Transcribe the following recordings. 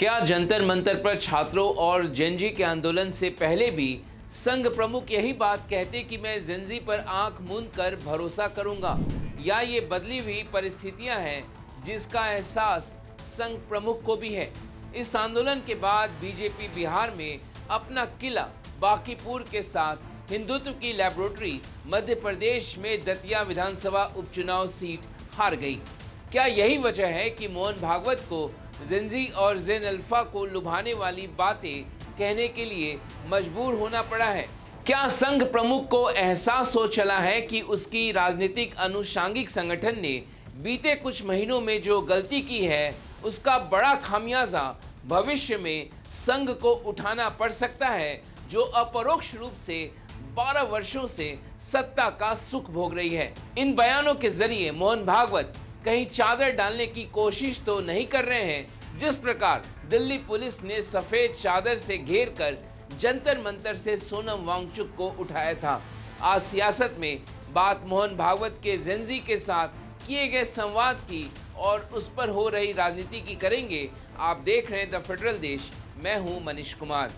क्या जंतर मंतर पर छात्रों और जेनजी के आंदोलन से पहले भी संघ प्रमुख यही बात कहते कि मैं जेनजी पर आंख मूंद कर भरोसा करूंगा, या ये बदली हुई परिस्थितियां हैं जिसका एहसास संघ प्रमुख को भी है? इस आंदोलन के बाद बीजेपी बिहार में अपना किला बांकीपुर के साथ हिंदुत्व की लैबोरेटरी मध्य प्रदेश में दतिया विधानसभा उपचुनाव सीट हार गई। क्या यही वजह है कि मोहन भागवत को जेनजी और जेन अल्फा को लुभाने वाली बातें कहने के लिए मजबूर होना पड़ा है? क्या संघ प्रमुख को एहसास हो चला है कि उसकी राजनीतिक अनुषांगिक संगठन ने बीते कुछ महीनों में जो गलती की है उसका बड़ा खामियाजा भविष्य में संघ को उठाना पड़ सकता है, जो अपरोक्ष रूप से 12 वर्षों से सत्ता का सुख भोग रही है? इन बयानों के जरिए मोहन भागवत कहीं चादर डालने की कोशिश तो नहीं कर रहे हैं? जिस प्रकार दिल्ली पुलिस ने सफेद चादर से घेर कर जंतर मंतर से सोनम वांगचुक को उठाया था, आज सियासत में बात मोहन भागवत के जेनजी के साथ किए गए संवाद की और उस पर हो रही राजनीति की करेंगे। आप देख रहे हैं द फेडरल देश, मैं हूं मनीष कुमार।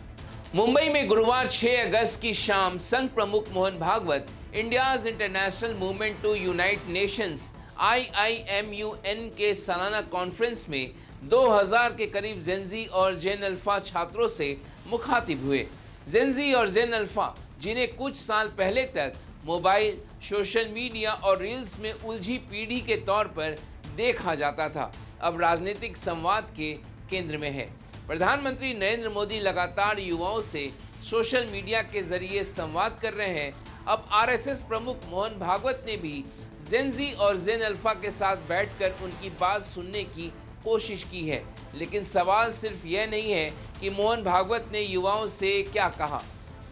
मुंबई में गुरुवार 6 अगस्त की शाम संघ प्रमुख Mohan Bhagwat India's international movement to unite nations IIMUN के सालाना कॉन्फ्रेंस में 2000 के करीब जेनजी और जेन अल्फा छात्रों से मुखातिब हुए। जेनजी और जेन अल्फा, जिन्हें कुछ साल पहले तक मोबाइल, सोशल मीडिया और रील्स में उलझी पीढ़ी के तौर पर देखा जाता था, अब राजनीतिक संवाद के केंद्र में है। प्रधानमंत्री नरेंद्र मोदी लगातार युवाओं से सोशल मीडिया के जरिए संवाद कर रहे हैं। अब RSS प्रमुख मोहन भागवत ने भी जेनजी और जेन अल्फा के साथ बैठकर उनकी बात सुनने की कोशिश की है। लेकिन सवाल सिर्फ यह नहीं है कि मोहन भागवत ने युवाओं से क्या कहा।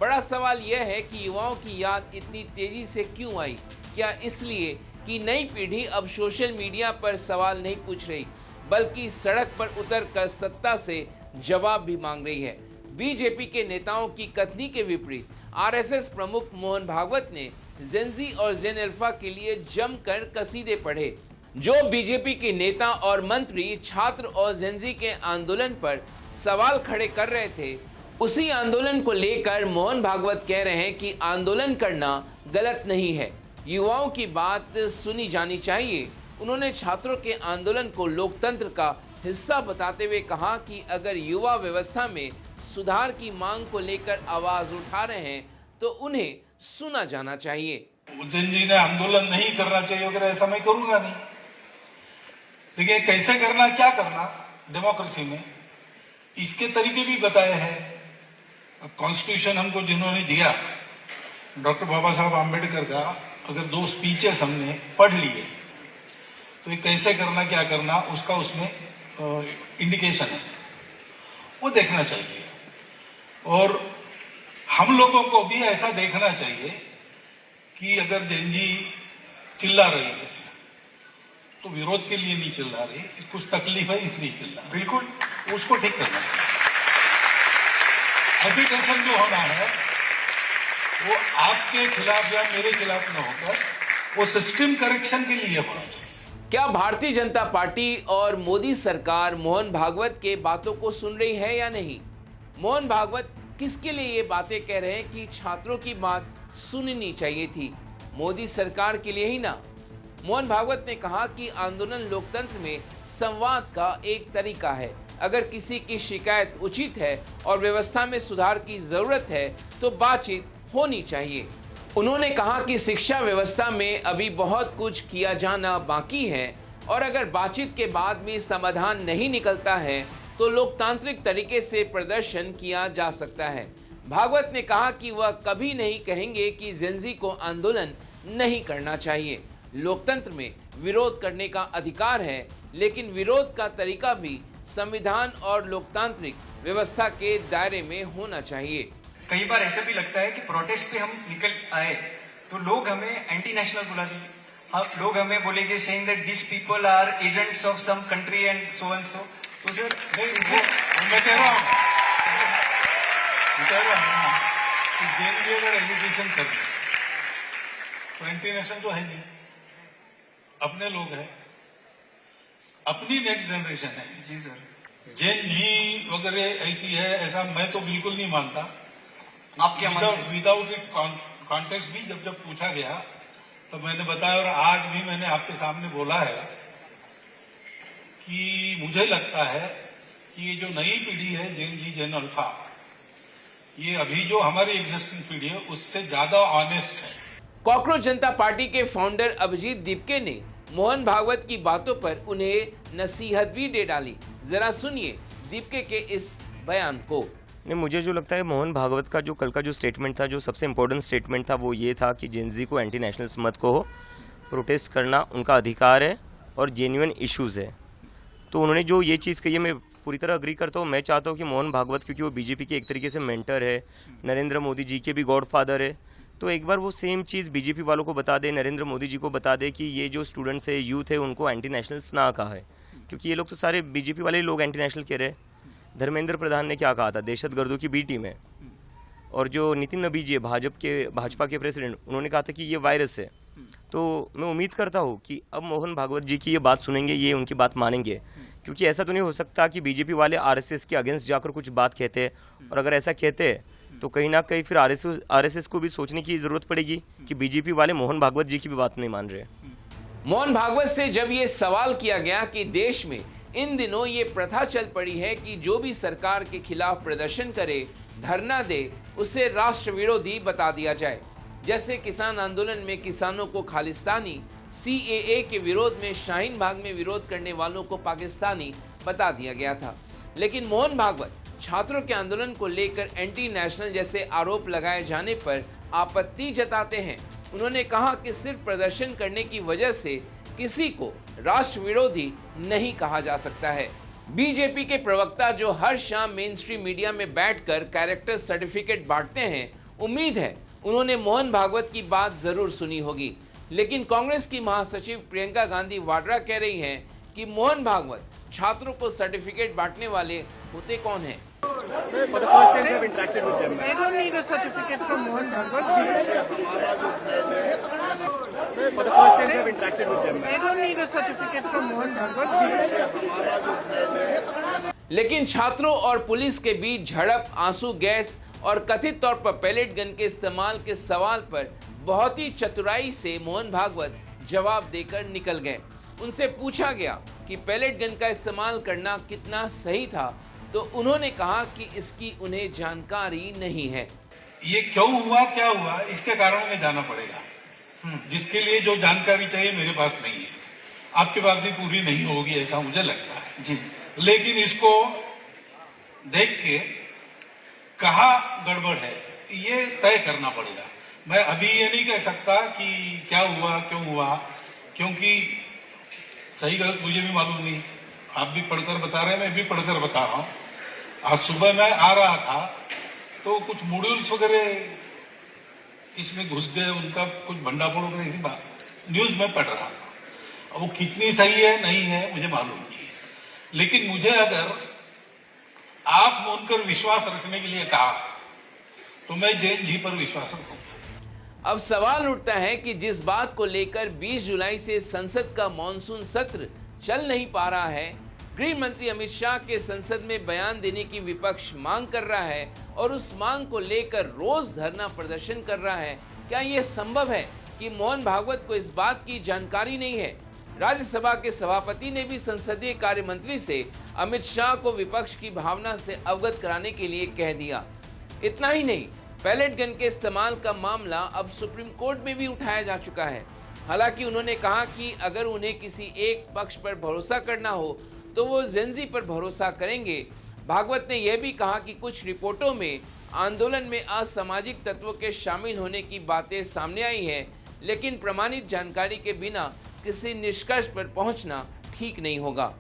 बड़ा सवाल यह है कि युवाओं की याद इतनी तेजी से क्यों आई? क्या इसलिए कि नई पीढ़ी अब सोशल मीडिया पर सवाल नहीं पूछ रही, बल्कि सड़क पर उतरकर सत्ता से जवाब भी मांग रही है? बीजेपी के नेताओं की कथनी के विपरीत RSS प्रमुख मोहन भागवत ने जेनजी और जेन अल्फा के लिए जमकर कसीदे पढ़े। जो बीजेपी के नेता और मंत्री छात्र और जेनजी के आंदोलन पर सवाल खड़े कर रहे थे, उसी आंदोलन को लेकर मोहन भागवत कह रहे हैं कि आंदोलन करना गलत नहीं है, युवाओं की बात सुनी जानी चाहिए। उन्होंने छात्रों के आंदोलन को लोकतंत्र का हिस्सा बताते हुए कहा कि अगर युवा व्यवस्था में सुधार की मांग को लेकर आवाज उठा रहे हैं तो उन्हें सुना जाना चाहिए। जेनजी ने आंदोलन नहीं करना चाहिए अगर ऐसा मैं करूंगा नहीं, लेकिन कैसे करना, क्या करना डेमोक्रेसी में, इसके तरीके भी बताए हैं। कॉन्स्टिट्यूशन हमको जिन्होंने दिया, डॉक्टर बाबा साहब आम्बेडकर का, अगर 2 स्पीचेस हमने पढ़ लिए तो ये कैसे करना, क्या करना, उसका उसमें इंडिकेशन है, वो देखना चाहिए। और हम लोगों को भी ऐसा देखना चाहिए कि अगर जेनजी चिल्ला रही है तो विरोध के लिए नहीं चिल्ला रही, कुछ तकलीफ है इसलिए चिल्ला, बिल्कुल उसको ठीक करना चाहिए। एजिटेशन जो होना है वो आपके खिलाफ या मेरे खिलाफ न होकर वो सिस्टम करेक्शन के लिए होना चाहिए। क्या भारतीय जनता पार्टी और मोदी सरकार मोहन भागवत के बातों को सुन रही है या नहीं? मोहन भागवत किसके लिए ये बातें कह रहे हैं कि छात्रों की बात सुननी चाहिए थी? मोदी सरकार के लिए ही ना। मोहन भागवत ने कहा कि आंदोलन लोकतंत्र में संवाद का एक तरीका है। अगर किसी की शिकायत उचित है और व्यवस्था में सुधार की जरूरत है तो बातचीत होनी चाहिए। उन्होंने कहा कि शिक्षा व्यवस्था में अभी बहुत कुछ किया जाना बाकी है और अगर बातचीत के बाद भी समाधान नहीं निकलता है तो लोकतांत्रिक तरीके से प्रदर्शन किया जा सकता है। भागवत ने कहा कि वह कभी नहीं कहेंगे कि जेनजी को आंदोलन नहीं करना चाहिए। लोकतंत्र में विरोध करने का अधिकार है, लेकिन विरोध का तरीका भी संविधान और लोकतांत्रिक व्यवस्था के दायरे में होना चाहिए। कई बार ऐसा भी लगता है कि प्रोटेस्ट पे हम निकल आए तो लोग हमें एंटी नेशनल बुला देंगे, लोग हमें बोलेंगे saying that this people are agents of some country and so and so. तो सर मैं कह रहा हूँ कि जेनजी अगर एजुकेशन कर ले तो एंटी नेशनल तो है नहीं, अपने लोग हैं, अपनी नेक्स्ट जनरेशन है। जी सर, जैन जी वगैरह ऐसी है, ऐसा मैं तो बिल्कुल नहीं मानता। आप क्या मानते हैं? विदाउट इट कॉन्टेक्स्ट भी जब पूछा गया तो मैंने बताया, और आज भी मैंने आपके सामने बोला है कि मुझे लगता है कि ये जो नई पीढ़ी है जैन जी, जैन अल्फा, ये अभी जो हमारी एग्जिस्टिंग पीढ़ी है उससे ज्यादा ऑनेस्ट है। कॉकरोच जनता पार्टी के फाउंडर अभिजीत दीपके ने मोहन भागवत की बातों पर उन्हें नसीहत भी दे डाली। जरा सुनिए दीपके के इस बयान को। नहीं, मुझे जो लगता है मोहन भागवत का जो कल का जो स्टेटमेंट था, जो सबसे इम्पोर्टेंट स्टेटमेंट था, वो ये था कि जेनजी को एंटी नेशनल्स मत कहो, प्रोटेस्ट करना उनका अधिकार है और जेन्युइन इश्यूज़ है। तो उन्होंने जो ये चीज़ कही है, मैं पूरी तरह अग्री करता हूँ। मैं चाहता हूँ कि मोहन भागवत, क्योंकि वो बीजेपी के एक तरीके से मेंटर है, नरेंद्र मोदी जी के भी गॉडफादर है, तो एक बार वो सेम चीज़ बीजेपी वालों को बता दे, नरेंद्र मोदी जी को बता दे कि ये जो स्टूडेंट्स है, यूथ है, उनको एंटी नेशनल्स ना कहा है, क्योंकि ये लोग तो सारे बीजेपी वाले लोग एंटी नेशनल कह रहे हैं। धर्मेंद्र प्रधान ने क्या कहा था, दहशतगर्दों की बी टीम है। और जो नितिन नबी जी है, भाजपा के प्रेसिडेंट, उन्होंने कहा था कि ये वायरस है। तो मैं उम्मीद करता हूँ कि अब मोहन भागवत जी की ये बात सुनेंगे, ये उनकी बात मानेंगे, क्योंकि ऐसा तो नहीं हो सकता कि बीजेपी वाले आरएसएस के अगेंस्ट जाकर कुछ बात कहते हैं, और अगर ऐसा कहते हैं तो कहीं ना कहीं फिर आरएसएस को भी सोचने की जरूरत पड़ेगी कि बीजेपी वाले मोहन भागवत जी की भी बात नहीं मान रहे। मोहन भागवत से जब ये सवाल किया गया कि देश में इन दिनों ये प्रथा चल पड़ी है कि जो भी सरकार के खिलाफ प्रदर्शन करे, धरना दे, उसे राष्ट्र विरोधी बता दिया जाए। जैसे किसान आंदोलन में किसानों को खालिस्तानी, सीएए के विरोध में शाहीन बाग में विरोध करने वालों को पाकिस्तानी बता दिया गया था। लेकिन मोहन भागवत छात्रों के आंदोलन को लेकर एंटी नेशनल जैसे आरोप लगाए जाने पर आपत्ति जताते हैं। उन्होंने कहा कि सिर्फ प्रदर्शन करने की वजह से किसी को राष्ट्र विरोधी नहीं कहा जा सकता है। बीजेपी के प्रवक्ता जो हर शाम मेन स्ट्रीम मीडिया में बैठकर कैरेक्टर सर्टिफिकेट बांटते हैं, उम्मीद है उन्होंने मोहन भागवत की बात जरूर सुनी होगी। लेकिन कांग्रेस की महासचिव प्रियंका गांधी वाड्रा कह रही हैं कि मोहन भागवत छात्रों को सर्टिफिकेट बांटने वाले होते कौन हैं? For the first time, I've interacted with them. They don't need a certificate from Mohan Bhagwat ji. For the first time, I've interacted with them. They don't need a certificate from Mohan Bhagwat ji. लेकिन छात्रों और police के बीच झड़प, आंसू gas और कथित तौर पर पैलेट गन के इस्तेमाल के सवाल पर बहुत ही चतुराई से मोहन भागवत जवाब देकर निकल गए। उनसे पूछा गया कि पैलेट गन का इस्तेमाल करना कितना सही था, तो उन्होंने कहा कि इसकी उन्हें जानकारी नहीं है। ये क्यों हुआ, क्या हुआ, इसके कारण में जाना पड़ेगा, जिसके लिए जो जानकारी चाहिए मेरे पास नहीं है। आपके पास भी पूरी नहीं होगी ऐसा मुझे लगता है जी। लेकिन इसको देख के कहाँ गड़बड़ है ये तय करना पड़ेगा। मैं अभी ये नहीं कह सकता कि क्या हुआ, क्यों हुआ, क्योंकि सही गलत मुझे भी मालूम नहीं। आप भी पढ़कर बता रहे हैं, मैं भी पढ़कर बता रहा हूं। आज सुबह मैं आ रहा था तो कुछ मॉड्यूल्स वगैरह इसमें घुस गए, उनका कुछ भंडाफोड़ वगैरह इसी बात न्यूज में पढ़ रहा था। अब वो कितनी सही है नहीं है मुझे मालूम नहीं है, लेकिन मुझे अगर आप उनकर विश्वास रखने के लिए कहा तो मैं जैन जी पर विश्वास रखूंगा। अब सवाल उठता है कि जिस बात को लेकर 20 जुलाई से संसद का मॉनसून सत्र चल नहीं पा रहा है, गृह मंत्री अमित शाह के संसद में बयान देने की विपक्ष मांग कर रहा है और उस मांग को लेकर रोज धरना प्रदर्शन कर रहा है। क्या यह संभव है कि मोहन भागवत को इस बात की जानकारी नहीं है? राज्यसभा के सभापति ने भी संसदीय कार्य मंत्री से अमित शाह को विपक्ष की भावना से अवगत कराने के लिए कह दिया। इतना ही नहीं, पैलेट गन के इस्तेमाल का मामला अब सुप्रीम कोर्ट में भी उठाया जा चुका है। हालांकि उन्होंने कहा कि अगर उन्हें किसी एक पक्ष पर भरोसा करना हो तो वो जेनजी पर भरोसा करेंगे। भागवत ने यह भी कहा कि कुछ रिपोर्टों में आंदोलन में असामाजिक तत्वों के शामिल होने की बातें सामने आई हैं, लेकिन प्रमाणित जानकारी के बिना किसी निष्कर्ष पर पहुंचना ठीक नहीं होगा।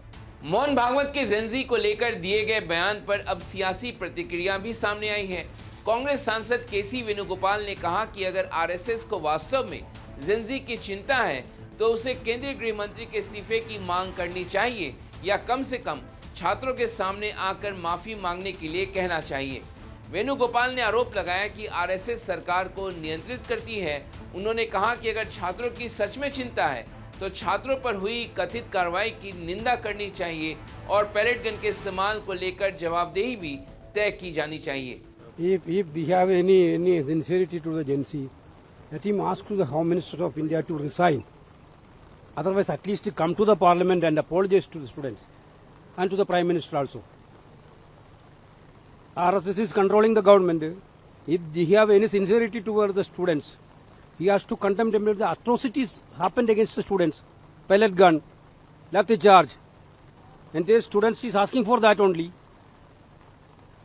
मोहन भागवत के जेनजी को लेकर दिए गए बयान पर अब सियासी प्रतिक्रिया भी सामने आई है। कांग्रेस सांसद केसी वेणुगोपाल ने कहा कि अगर आरएसएस को वास्तव में जेनजी की चिंता है तो उसे केंद्रीय गृह मंत्री के इस्तीफे की मांग करनी चाहिए या कम से कम छात्रों के सामने आकर माफी मांगने के लिए कहना चाहिए। वेणुगोपाल ने आरोप लगाया कि आरएसएस सरकार को नियंत्रित करती है। उन्होंने कहा कि अगर छात्रों की सच में चिंता है तो छात्रों पर हुई कथित कार्रवाई की निंदा करनी चाहिए और पैलेट गन के इस्तेमाल को लेकर जवाबदेही भी तय की जानी चाहिए। If we have any sincerity to the Gen Z, let him ask to the Home Minister of India to resign. Otherwise, at least come to the Parliament and apologize to the students and to the Prime Minister also. RSS is controlling the government. If he have any sincerity towards the students, he has to condemn them. The atrocities happened against the students. Pellet gun, lathi charge. And the students is asking for that only.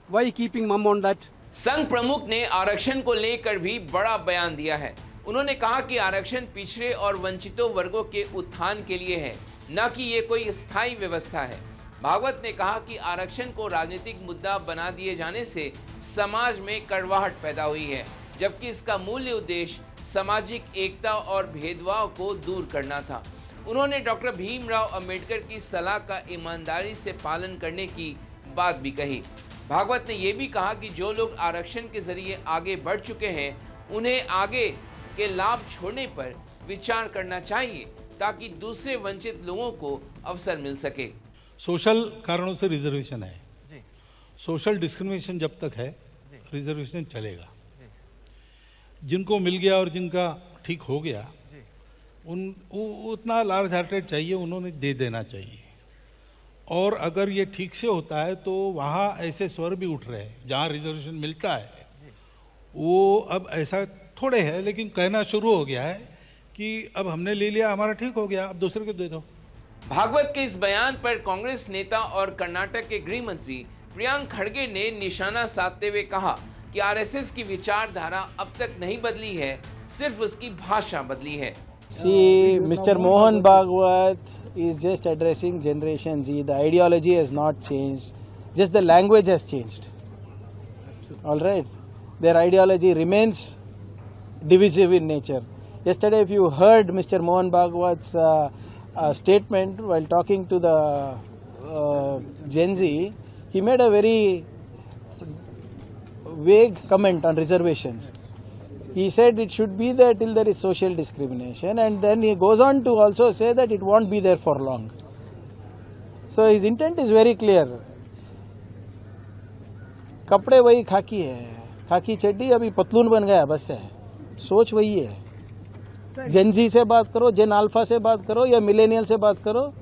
Why keeping mum on that? संघ प्रमुख ने आरक्षण को लेकर भी बड़ा बयान दिया है। उन्होंने कहा कि आरक्षण पिछड़े और वंचितों वर्गों के उत्थान के लिए है, न कि ये कोई स्थायी व्यवस्था है। भागवत ने कहा कि आरक्षण को राजनीतिक मुद्दा बना दिए जाने से समाज में कड़वाहट पैदा हुई है, जबकि इसका मूल उद्देश्य सामाजिक एकता और भेदभाव को दूर करना था। उन्होंने डॉक्टर भीमराव अंबेडकर की सलाह का ईमानदारी से पालन करने की बात भी कही। भागवत ने यह भी कहा कि जो लोग आरक्षण के जरिए आगे बढ़ चुके हैं, उन्हें आगे के लाभ छोड़ने पर विचार करना चाहिए ताकि दूसरे वंचित लोगों को अवसर मिल सके। सोशल कारणों से रिजर्वेशन है, सोशल डिस्क्रिमिनेशन जब तक है रिजर्वेशन चलेगा। जिनको मिल गया और जिनका ठीक हो गया उतना लार्ज हार्टेड चाहिए, उन्होंने दे देना चाहिए। और अगर ये ठीक से होता है तो वहाँ ऐसे स्वर भी उठ रहे हैं जहाँ रिजर्वेशन मिलता है, वो अब ऐसा थोड़े है लेकिन कहना शुरू हो गया है कि अब हमने ले लिया, हमारा ठीक हो गया, अब दूसरे को दे दो। भागवत के इस बयान पर कांग्रेस नेता और कर्नाटक के गृह मंत्री प्रियांक खड़गे ने निशाना साधते हुए कहा कि आरएसएस की विचारधारा अब तक नहीं बदली है, सिर्फ उसकी भाषा बदली है। See, Mr. Mohan Bhagwat is just addressing Generation Z. The ideology has not changed, just the language has changed. All right, their ideology remains divisive in nature. Yesterday, if you heard Mr. Mohan Bhagwat's statement while talking to the Gen Z, he made a very vague comment on reservations. He said it should be there till there is social discrimination, and then he goes on to also say that it won't be there for long. So his intent is very clear. कपड़े वही खाकी है, खाकी चड्डी अभी पतलून बन गया, बस है। सोच वही है। जेन जी से बात करो, जेन अल्फा से बात करो या मिलेनियल से बात करो,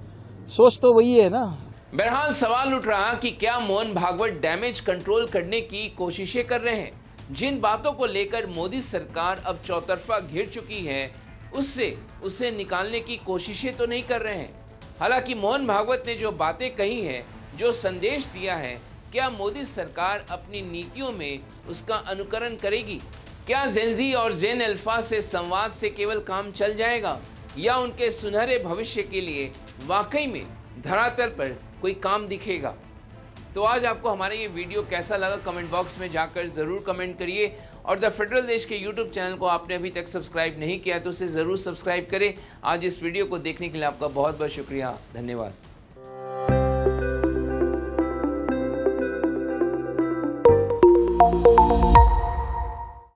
सोच तो वही है ना। बहरहाल सवाल उठ रहा कि क्या मोहन भागवत डैमेज कंट्रोल करने की कोशिशें कर रहे हैं? जिन बातों को लेकर मोदी सरकार अब चौतरफा घिर चुकी है, उससे उसे निकालने की कोशिशें तो नहीं कर रहे हैं। हालांकि मोहन भागवत ने जो बातें कही हैं, जो संदेश दिया है, क्या मोदी सरकार अपनी नीतियों में उसका अनुकरण करेगी? क्या जेन जी और जेन अल्फा से संवाद से केवल काम चल जाएगा, या उनके सुनहरे भविष्य के लिए वाकई में धरातल पर कोई काम दिखेगा? तो आज आपको हमारा ये वीडियो कैसा लगा, कमेंट बॉक्स में जाकर ज़रूर कमेंट करिए। और द फेडरल देश के यूट्यूब चैनल को आपने अभी तक सब्सक्राइब नहीं किया तो उसे ज़रूर सब्सक्राइब करें। आज इस वीडियो को देखने के लिए आपका बहुत बहुत शुक्रिया, धन्यवाद।